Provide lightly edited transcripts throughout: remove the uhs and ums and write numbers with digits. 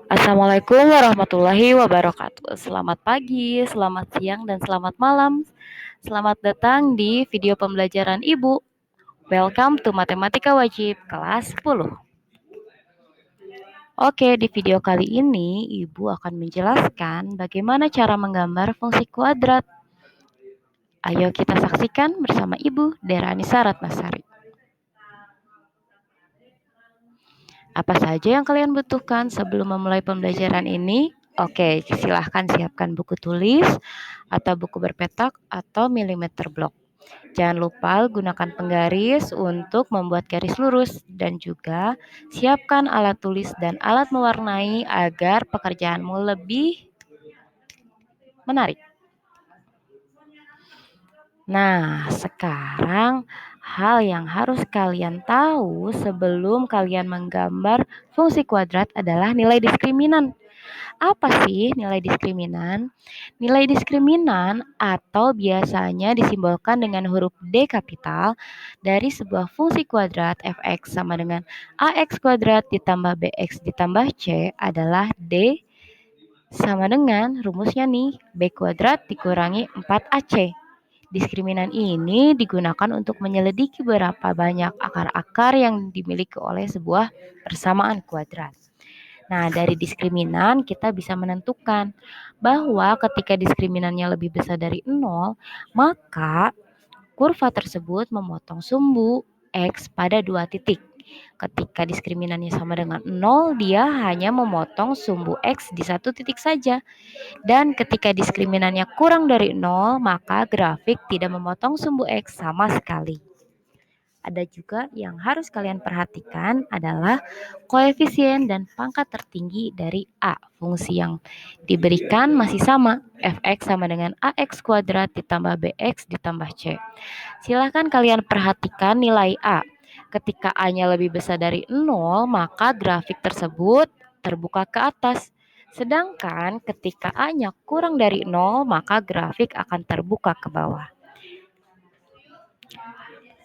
Assalamualaikum warahmatullahi wabarakatuh. Selamat pagi, selamat siang, dan selamat malam. Selamat datang di video pembelajaran Ibu. Welcome to Matematika Wajib kelas 10. Oke, di video kali ini Ibu akan menjelaskan bagaimana cara menggambar fungsi kuadrat. Ayo kita saksikan bersama Ibu Dera Anissa Ratnasari. Apa saja yang kalian butuhkan sebelum memulai pembelajaran ini? Oke, silahkan siapkan buku tulis atau buku berpetak atau milimeter blok. Jangan lupa gunakan penggaris untuk membuat garis lurus dan juga siapkan alat tulis dan alat mewarnai agar pekerjaanmu lebih menarik. Nah, sekarang hal yang harus kalian tahu sebelum kalian menggambar fungsi kuadrat adalah nilai diskriminan. Apa sih nilai diskriminan? Nilai diskriminan atau biasanya disimbolkan dengan huruf D kapital dari sebuah fungsi kuadrat fx sama dengan ax kuadrat ditambah bx ditambah c adalah D sama dengan rumusnya nih, b kuadrat dikurangi 4ac. Diskriminan ini digunakan untuk menyelidiki berapa banyak akar-akar yang dimiliki oleh sebuah persamaan kuadrat. Nah, dari diskriminan kita bisa menentukan bahwa ketika diskriminannya lebih besar dari 0, maka kurva tersebut memotong sumbu X pada 2 titik. Ketika diskriminannya sama dengan 0, dia hanya memotong sumbu X di 1 titik saja. Dan ketika diskriminannya kurang dari 0, maka grafik tidak memotong sumbu X sama sekali. Ada juga yang harus kalian perhatikan adalah koefisien dan pangkat tertinggi dari A. Fungsi yang diberikan masih sama, fx sama dengan ax kuadrat ditambah bx ditambah c. Silahkan kalian perhatikan nilai A. Ketika A-nya lebih besar dari 0, maka grafik tersebut terbuka ke atas. Sedangkan ketika A-nya kurang dari 0, maka grafik akan terbuka ke bawah.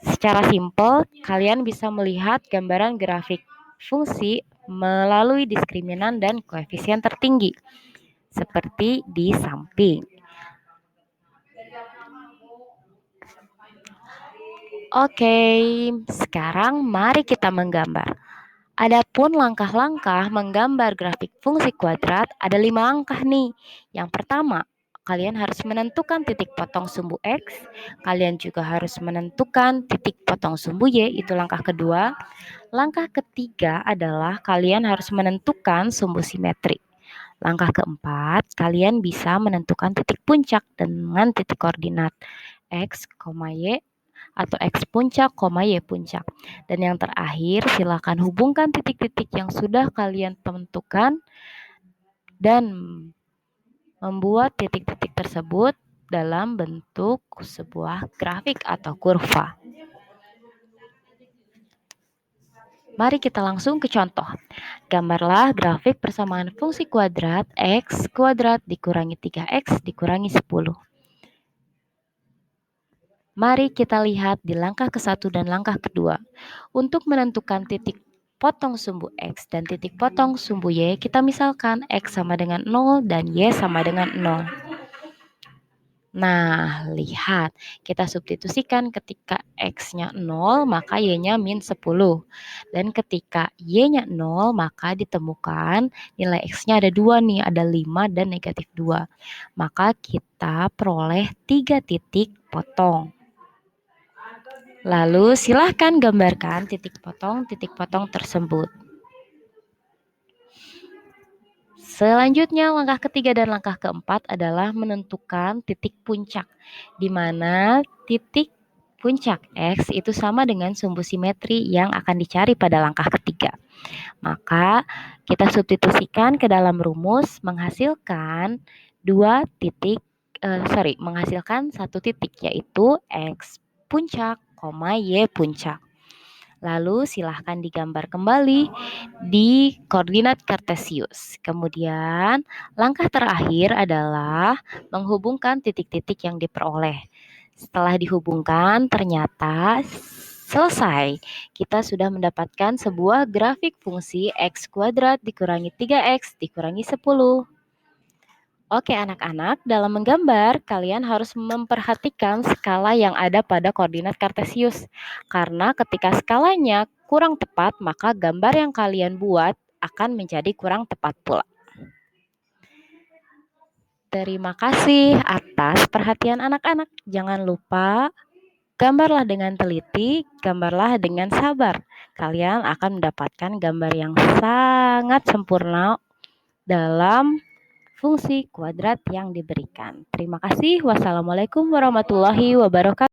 Secara simpel, kalian bisa melihat gambaran grafik fungsi melalui diskriminan dan koefisien tertinggi, seperti di samping. Oke, sekarang mari kita menggambar. Adapun langkah-langkah menggambar grafik fungsi kuadrat ada 5 langkah nih. Yang pertama, kalian harus menentukan titik potong sumbu X. Kalian juga harus menentukan titik potong sumbu Y, itu langkah kedua. Langkah ketiga adalah kalian harus menentukan sumbu simetri. Langkah keempat, kalian bisa menentukan titik puncak dengan titik koordinat X, Y, atau X puncak, Y puncak. Dan yang terakhir, silakan hubungkan titik-titik yang sudah kalian tentukan dan membuat titik-titik tersebut dalam bentuk sebuah grafik atau kurva. Mari kita langsung ke contoh. Gambarlah grafik persamaan fungsi kuadrat X kuadrat dikurangi 3X dikurangi 10. Mari kita lihat di langkah ke-1 dan langkah kedua. Untuk menentukan titik potong sumbu X dan titik potong sumbu Y, kita misalkan X sama dengan 0 dan Y sama dengan 0. Nah, lihat, kita substitusikan ketika X-nya 0, maka Y-nya min 10. Dan ketika Y-nya 0, maka ditemukan nilai X-nya ada 2 nih, ada 5 dan negatif 2. Maka kita peroleh 3 titik potong. Lalu silahkan gambarkan titik potong tersebut. Selanjutnya langkah ketiga dan langkah keempat adalah menentukan titik puncak, di mana titik puncak X itu sama dengan sumbu simetri yang akan dicari pada langkah ketiga. Maka kita substitusikan ke dalam rumus menghasilkan menghasilkan satu titik, yaitu X puncak, Y puncak. Lalu silahkan digambar kembali di koordinat kartesius. Kemudian langkah terakhir adalah menghubungkan titik-titik yang diperoleh. Setelah dihubungkan, ternyata Selesai. Kita sudah mendapatkan sebuah grafik fungsi x kuadrat dikurangi 3x dikurangi 10. Oke anak-anak, dalam menggambar, kalian harus memperhatikan skala yang ada pada koordinat kartesius. Karena ketika skalanya kurang tepat, maka gambar yang kalian buat akan menjadi kurang tepat pula. Terima kasih atas perhatian anak-anak. Jangan lupa gambarlah dengan teliti, gambarlah dengan sabar. Kalian akan mendapatkan gambar yang sangat sempurna dalam fungsi kuadrat yang diberikan. Terima kasih. Wassalamualaikum warahmatullahi wabarakatuh.